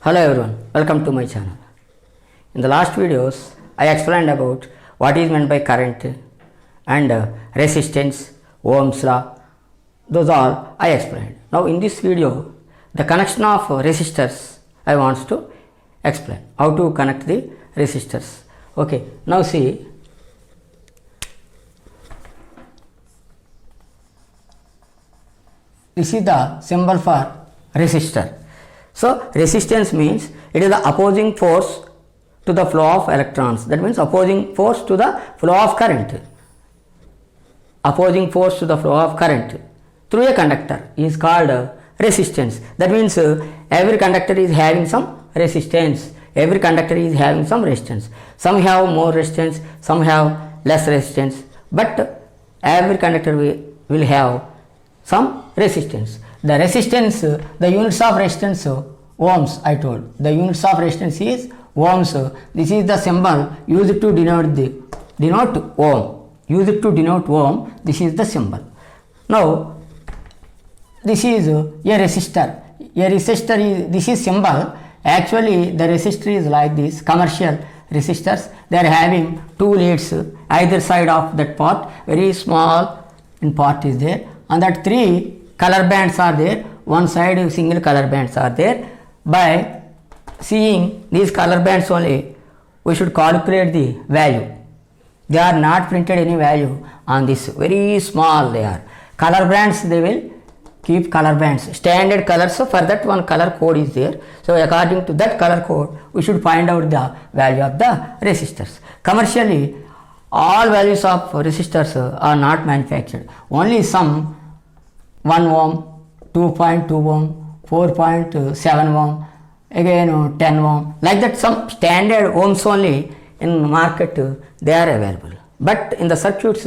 Hello everyone, welcome to my channel. In the last videos, I explained about what is meant by current and resistance, Ohm's law. Those all I explained. Now in this video, the connection of resistors I want to explain. How to connect the resistors. Okay, now see. This is the symbol for resistor. So resistance means it is the opposing force to the flow of electrons. That means opposing force to the flow of current. Opposing force to the flow of current through a conductor is called resistance. That means every conductor is having some resistance. Every conductor is having some resistance. Some have more resistance, some have less resistance. But every conductor will have some resistance. The resistance, the units of resistance, ohms I told. The units of resistance is ohms. This is the symbol used to denote ohm. Used to denote ohm. This is the symbol. Now, this is a resistor. A resistor is, this is symbol. Actually, the resistor is like this. Commercial resistors, they are having two leads either side of that part. Very small in part is there. And that three color bands are there. One side single color bands are there. By seeing these color bands only, we should calculate the value. They are not printed any value on this. Very small they are. Color bands, they will keep color bands. Standard colors, so for that one color code is there. So according to that color code, we should find out the value of the resistors. Commercially, all values of resistors are not manufactured. Only some 1 ohm, 2.2 ohm, 4.7 ohm, again 10 ohm, like that some standard ohms only in market they are available. But in the circuits,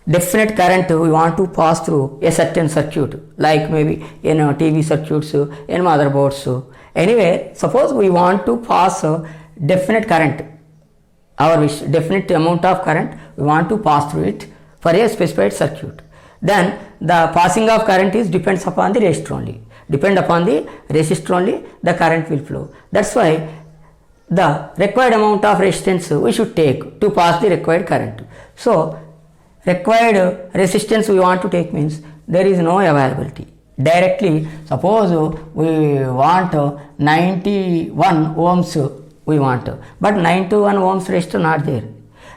definite current we want to pass through a certain circuit, like maybe in TV circuits, in motherboards. Anyway, suppose we want to pass definite current, our definite amount of current we want to pass through it for a specified circuit. Then the passing of current is depends upon the resistor only. Depend upon the resistor only, the current will flow. That's why the required amount of resistance we should take to pass the required current. So required resistance we want to take means there is no availability. Directly, suppose we want 91 ohms we want, but 91 ohms resistor not there.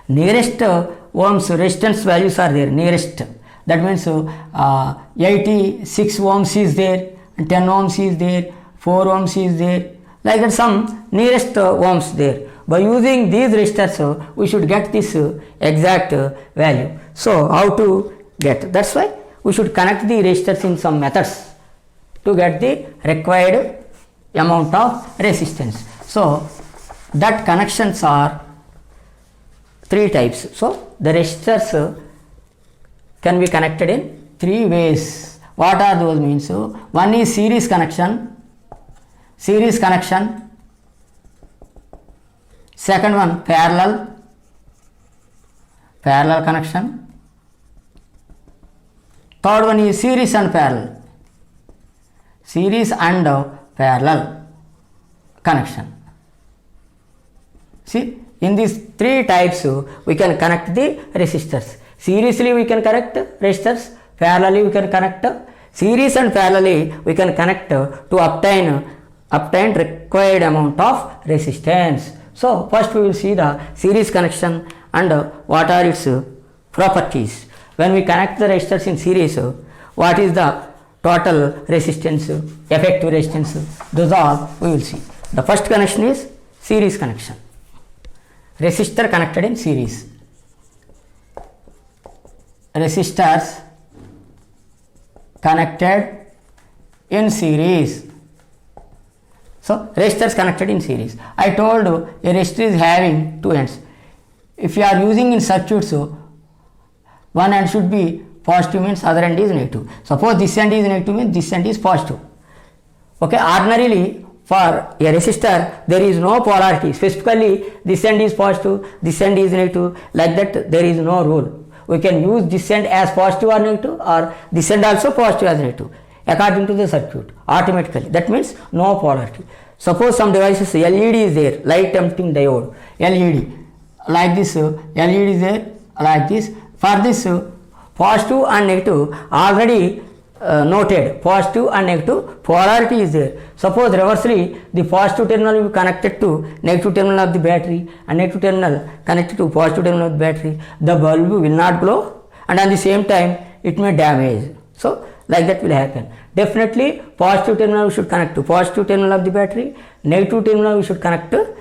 Nearest ohms resistance values are there, nearest. That means 86 ohms is there, 10 ohms is there, 4 ohms is there, like that some nearest ohms there. By using these resistors, we should get this exact value. So how to get? That's why we should connect the resistors in some methods to get the required amount of resistance. So that connections are three types. So the resistors can be connected in three ways. What are those means? One is series connection. Second one parallel connection. Third one is series and parallel connection. See, in these three types we can connect the resistors. Seriously we can connect resistors, parallelly we can connect, series and parallelly we can connect to obtain required amount of resistance. So first we will see the series connection and what are its properties. When we connect the resistors in series, what is the total resistance, effective resistance, those all we will see. The first connection is series connection. Resistor connected in series. Resistors connected in series. So resistors connected in series. I told you a resistor is having two ends. If you are using in circuits, one end should be positive means other end is negative. Suppose this end is negative means this end is positive. Okay, ordinarily for a resistor there is no polarity. Specifically this end is positive, this end is negative, like that there is no rule. We can use this end as positive or negative, or this end also positive as negative. according to the circuit automatically. That means no polarity. Suppose some devices LED is there, light emitting diode, LED like this, LED is there like this. For this positive and negative already noted, positive and negative polarity is there. Suppose reversely, the positive terminal will be connected to negative terminal of the battery and negative terminal connected to positive terminal of the battery, the bulb will not glow and at the same time it may damage. So like that will happen. Definitely positive terminal we should connect to positive terminal of the battery, negative terminal we should connect to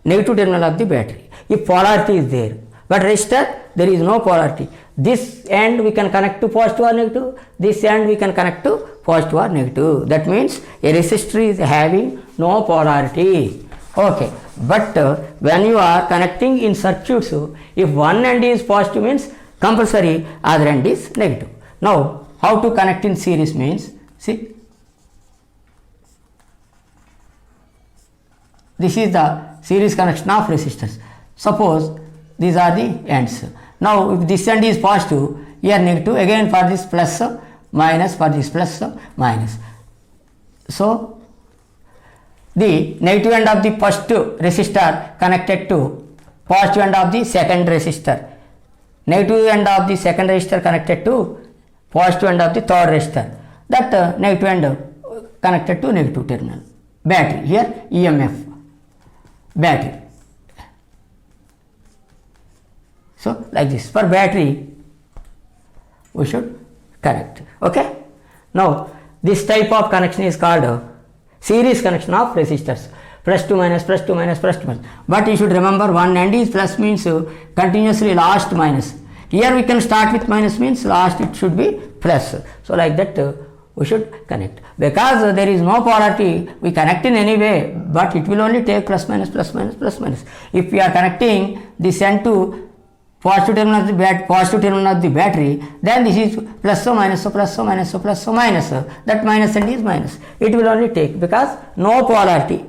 negative terminal of the battery if polarity is there. But resistor there is no polarity. This end we can connect to positive or negative, this end we can connect to positive or negative. That means a resistor is having no polarity. Okay, but when you are connecting in circuits, if one end is positive means compulsory other end is negative. Now how to connect in series means, see, this is the series connection of resistors. Suppose these are the ends. Now if this end is positive, here negative, again for this plus minus, for this plus minus. So the negative end of the first resistor connected to positive end of the second resistor, negative end of the second resistor connected to positive end of the third resistor, that negative end connected to negative terminal. Battery, here EMF, battery. So like this, for battery we should connect. Okay. Now this type of connection is called series connection of resistors, plus to minus, plus to minus, plus to minus. But you should remember one end is plus means continuously last minus. Here we can start with minus means last it should be plus. So like that we should connect. Because there is no polarity, we connect in any way, but it will only take plus minus, plus minus, plus minus. If we are connecting this end to positive terminal of the battery, then this is plus or minus, so plus or minus, so plus or minus. That minus end is minus. It will only take because no polarity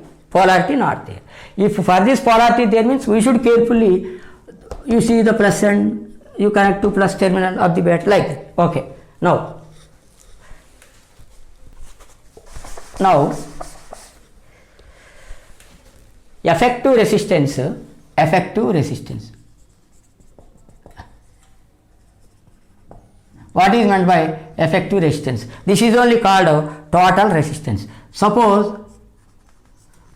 not there. If for this polarity there means we should carefully, you see the plus end, you connect to plus terminal of the battery like that. Okay. Now effective resistance. What is meant by effective resistance? This is only called total resistance. Suppose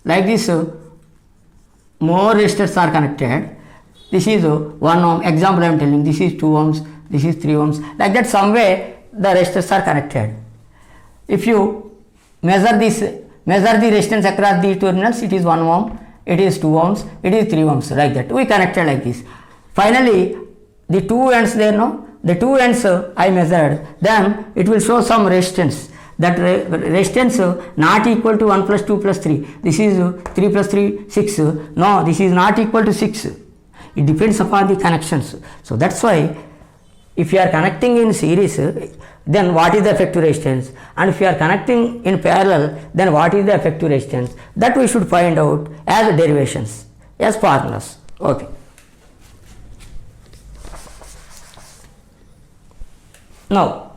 like this, more resistors are connected. This is 1 ohm, example I am telling, this is 2 ohms, this is 3 ohms, like that some way the resistors are connected. If you measure the resistance across the terminals, it is 1 ohm, it is 2 ohms, it is 3 ohms, like that. We connected like this. Finally, the two ends there, no? The two ends I measured, then it will show some resistance. That resistance not equal to 1 plus 2 plus 3. This is 3 plus 3, 6. No, this is not equal to 6. It depends upon the connections. So that's why if you are connecting in series, then what is the effective resistance? And if you are connecting in parallel, then what is the effective resistance? That we should find out as derivations, as formulas. Okay. Now,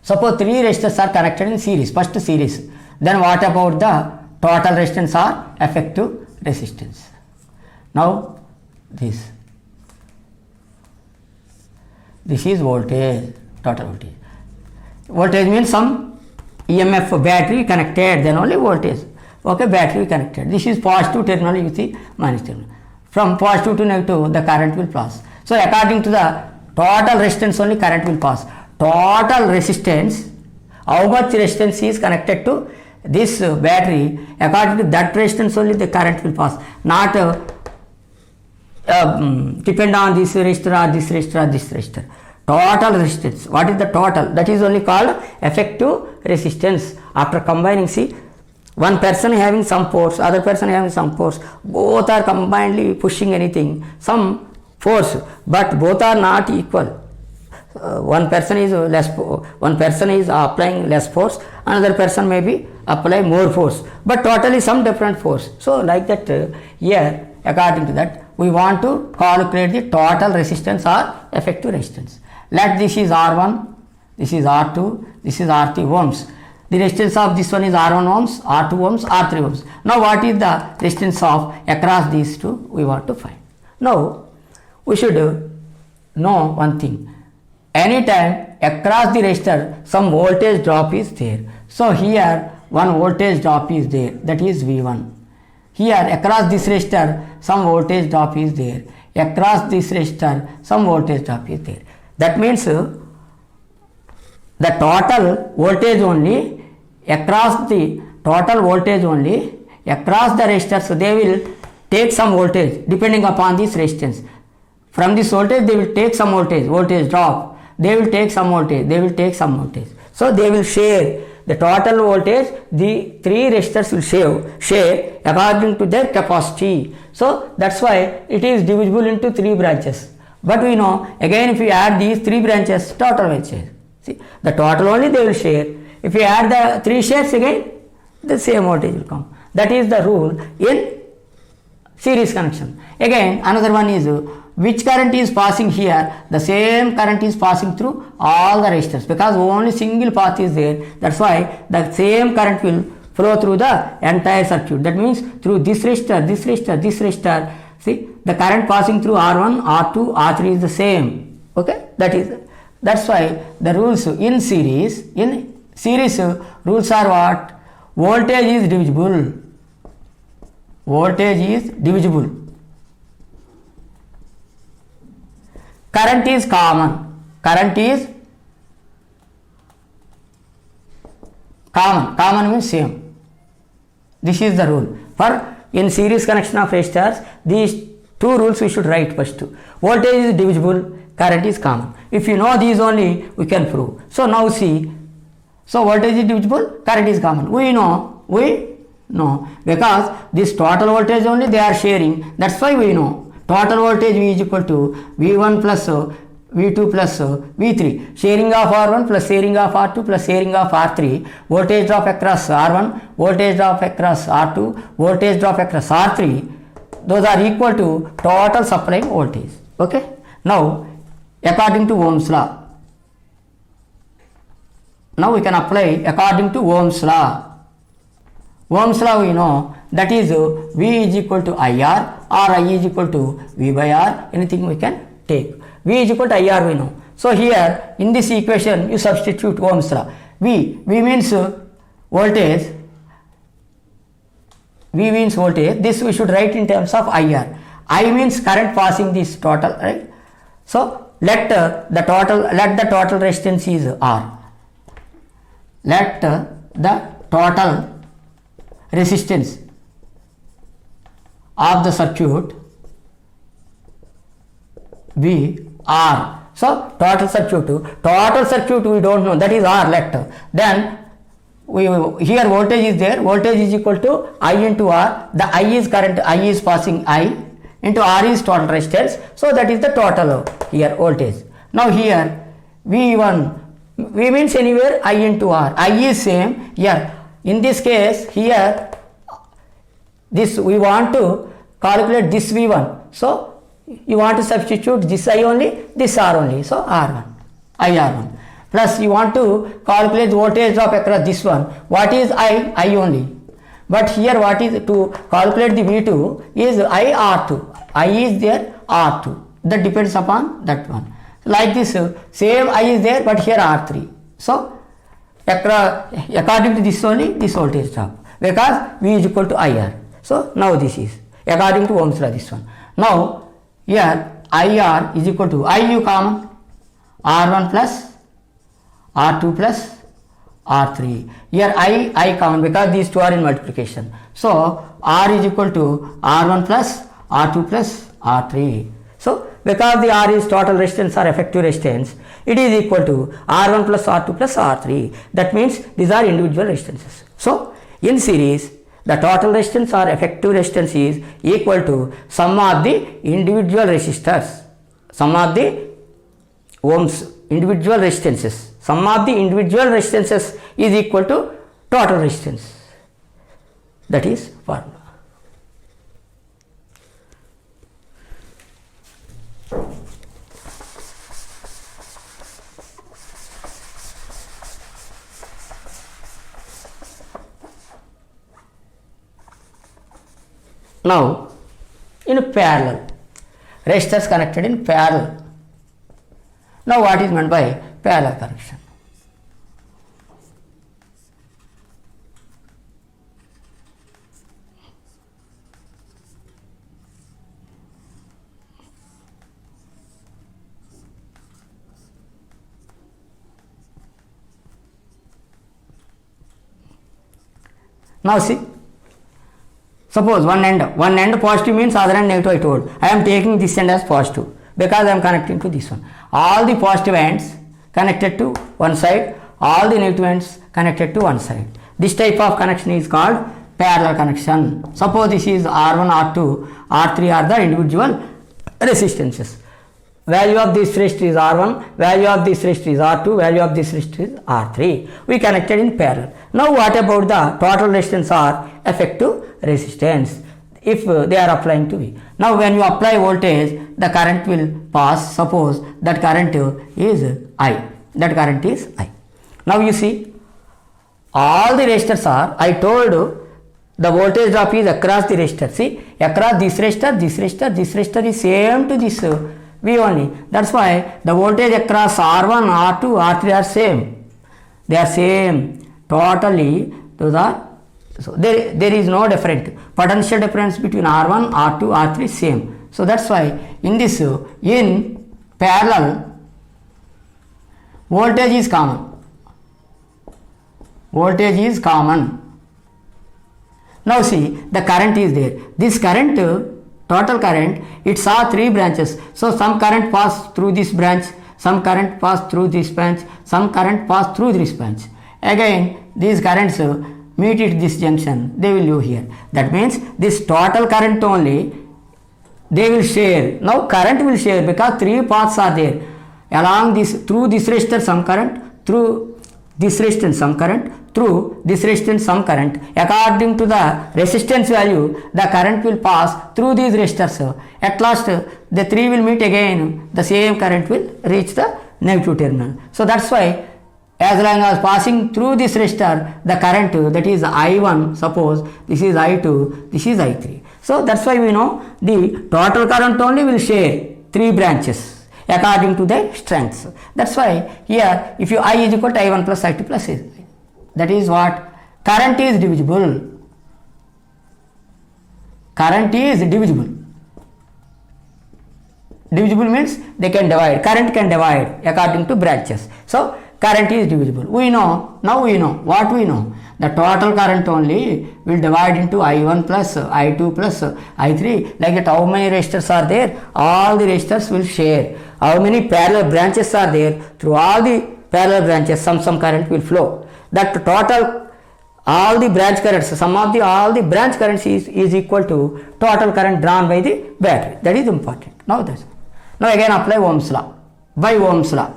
suppose 3 resistors are connected in series, first series. Then what about the total resistance or effective resistance? Now, this is voltage, total voltage. Voltage means some EMF battery connected, then only voltage. Okay, battery connected. This is positive terminal, you see minus terminal. From positive to negative, the current will pass. So according to the total resistance only current will pass. Total resistance, how much resistance is connected to this battery, according to that resistance only the current will pass. Not depend on this resistor or this resistor or this resistor. Total resistance. What is the total? That is only called effective resistance. After combining, see, one person having some force, other person having some force, both are combinedly pushing anything, some force, but both are not equal. One person is applying less force, another person may be apply more force, but totally some different force. So like that, here according to that we want to calculate the total resistance or effective resistance. Let this is R1, this is R2, this is R3 ohms. The resistance of this one is R1 ohms, R2 ohms, R3 ohms. Now what is the resistance of across these two we want to find. Now we should know one thing. Anytime across the resistor some voltage drop is there. So here one voltage drop is there, that is V1. Here across this resistor some voltage drop is there. Across this resistor some voltage drop is there. That means the total voltage only across the total voltage only across the resistors, they will take some voltage depending upon this resistance. From this voltage they will take some voltage drop, they will take some voltage, so they will share the total voltage, the three resistors will share according to their capacity. So that's why it is divisible into three branches. But we know again if we add these three branches, total will share. See, the total only they will share. If we add the three shares again, the same voltage will come. That is the rule in series connection. Again another one is which current is passing here, the same current is passing through all the resistors, because only single path is there. That's why the same current will flow through the entire circuit. That means through this resistor, this resistor, this resistor. See, the current passing through R1, R2, R3 is the same. Okay, that's why the rules in series rules are what? Voltage is divisible. Current is common. Common means same. This is the rule. For in series connection of resistors, these two rules we should write first. Voltage is divisible, current is common. If you know these only, we can prove. So now see. So voltage is divisible, current is common. We know because this total voltage only they are sharing. That's why we know. Total voltage V is equal to V1 plus V2 plus V3. Sharing of R1 plus sharing of R2 plus sharing of R3. Voltage drop across R1, voltage drop across R2, voltage drop across R3. Those are equal to total supply voltage. Okay. Now according to Ohm's law. Now we can apply according to Ohm's law. Ohm's law we know, that is V is equal to IR or I is equal to V by R, anything we can take. V is equal to IR we know. So here in this equation you substitute Ohm's law. V means voltage. V means voltage. This we should write in terms of IR. I means current passing this total, right? So let the total resistance is R. Let the total resistance of the circuit be R. So total circuit we don't know, that is R. Let then here voltage is there, voltage is equal to I into R. The I is current, I is passing I into R is total resistance. So that is the total here voltage. Now here V1, V means anywhere I into R. I is same here. In this case here, this we want to calculate this V1. So you want to substitute this I only, this R only. So R1, IR1. Plus you want to calculate voltage drop across this one. What is I only. But here what is to calculate the V2 is IR2. I is there, R2. That depends upon that one. Like this, same I is there, but here R3. So according to this only, this voltage drop, because V is equal to IR. So now this is according to Ohm's law, this one. Now here IR is equal to IU common, R1 plus R2 plus R3. Here I common because these two are in multiplication. So R is equal to R1 plus R2 plus R3. So because the R is total resistance or effective resistance, it is equal to R1 plus R2 plus R3. That means these are individual resistances. So in series, the total resistance or effective resistance is equal to sum of the individual resistors, sum of the Ohm's individual resistances. Sum of the individual resistances is equal to total resistance. That is formula. Now in parallel, resistors connected in parallel. Now what is meant by parallel connection? Now see, suppose one end positive means other end negative. I told I am taking this end as positive because I am connecting to this one. All the positive ends connected to one side, all the negative ends connected to one side. This type of connection is called parallel connection. Suppose this is R1, R2, R3 are the individual resistances. Value of this resistor is R1, value of this resistor is R2, value of this resistor is R3. We connected in parallel. Now what about the total resistance or effective resistance if they are applying to V? Now when you apply voltage, the current will pass. Suppose that current is I. That current is I. Now you see, all the resistors are, I told the voltage drop is across the resistor. See, across this resistor, this resistor, this resistor is same to this V only. That's why the voltage across R1, R2, R3 are same. They are same totally to the, so there is no different. Potential difference between R1, R2, R3 is same. So that's why in this, in parallel, voltage is common. Voltage is common. Now see, the current is there. This current, total current, it saw three branches. So some current pass through this branch, some current pass through this branch, some current pass through this branch. Again, these currents meet at this junction, they will go here. That means this total current only, they will share. Now current will share because three paths are there. Along this, through this resistor some current, through this resistance some current, through this resistance some current. According to the resistance value, the current will pass through these resistors. At last, the three will meet again, the same current will reach the negative terminal. So that's why as long as passing through this resistor, the current, that is I1, suppose this is I2, this is I3. So that's why we know the total current only will share three branches according to their strengths. That's why here, if you I is equal to I1 plus I2 plus I, that is what? Current is divisible. Current is divisible. Divisible means they can divide. Current can divide according to branches. So current is divisible. We know, now we know. What we know? The total current only will divide into I1 plus I2 plus I3. Like that, how many resistors are there? All the resistors will share. How many parallel branches are there? Through all the parallel branches, some current will flow. That total, all the branch currents, sum of the all the branch currents is equal to total current drawn by the battery. That is important. Now again apply Ohm's law. By Ohm's law.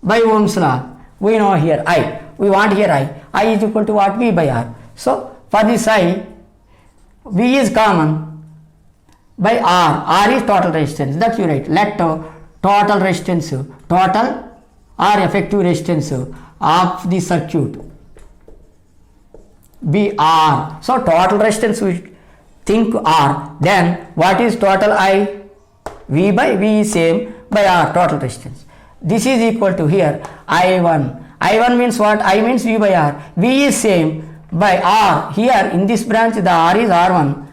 By Ohm's law, we know here I. We want here I. I is equal to what? V by R. So for this I, V is common by R. R is total resistance. That you write. Let total resistance, total or effective resistance of the circuit be R. So total resistance we think R. Then what is total I? V by V is same by R, total resistance. This is equal to here I1. I1 means what? I means V by R. V is same by R. Here in this branch the R is R1.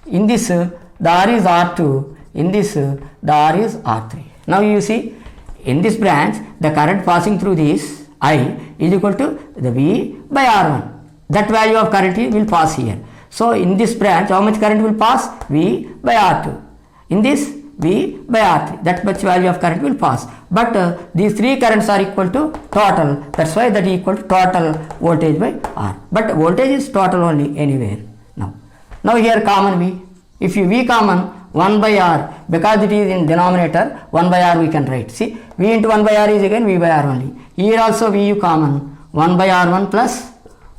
In this the R is R2. In this the R is R3. Now you see, in this branch the current passing through this I is equal to the V by R1. That value of current will pass here. So in this branch how much current will pass? V by R2. In this V by R3. That much value of current will pass. But these three currents are equal to total. That's why that is equal to total voltage by R. But voltage is total only anywhere. Now here common V. If you V common, 1 by R, because it is in denominator, 1 by R we can write. See, V into 1 by R is again V by R only. Here also V you common, 1 by R1 plus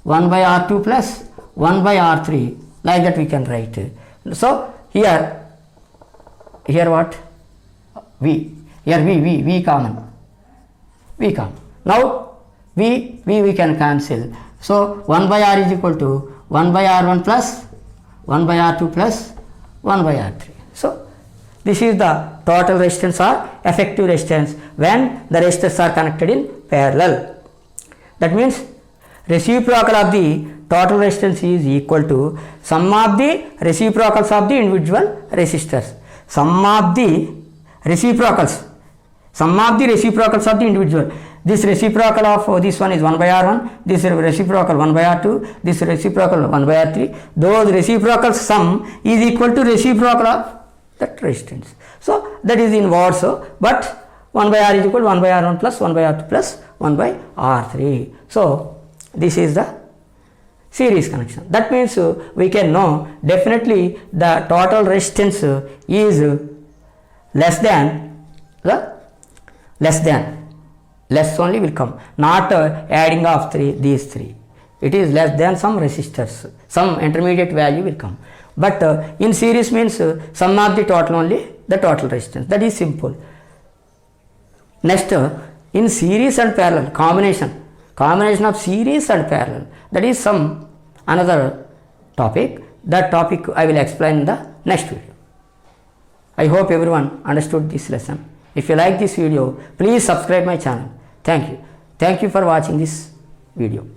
1 by R2 plus 1 by R3. Like that we can write. So here what? V. Here V common. V common. Now V we can cancel. So 1 by R is equal to 1 by R1 plus 1 by R2 plus 1 by R3. So this is the total resistance or effective resistance when the resistors are connected in parallel. That means reciprocal of the total resistance is equal to sum of the reciprocals of the individual resistors. Sum of the reciprocals of the individual. This reciprocal of this one is 1 by R1, this reciprocal 1 by R2, this reciprocal 1 by R3. Those reciprocal sum is equal to reciprocal of that resistance. So that is inverse, but 1 by R is equal to 1 by R1 plus 1 by R2 plus 1 by R3. So this is the series connection. That means we can know definitely the total resistance is less only will come, not adding of these three. It is less than some resistors, some intermediate value will come. But in series means sum of the total only the total resistance. That is simple. Next, in series and parallel, combination of series and parallel, that is some another topic. That topic I will explain in the next video. I hope everyone understood this lesson. If you like this video, please subscribe my channel. Thank you. Thank you for watching this video.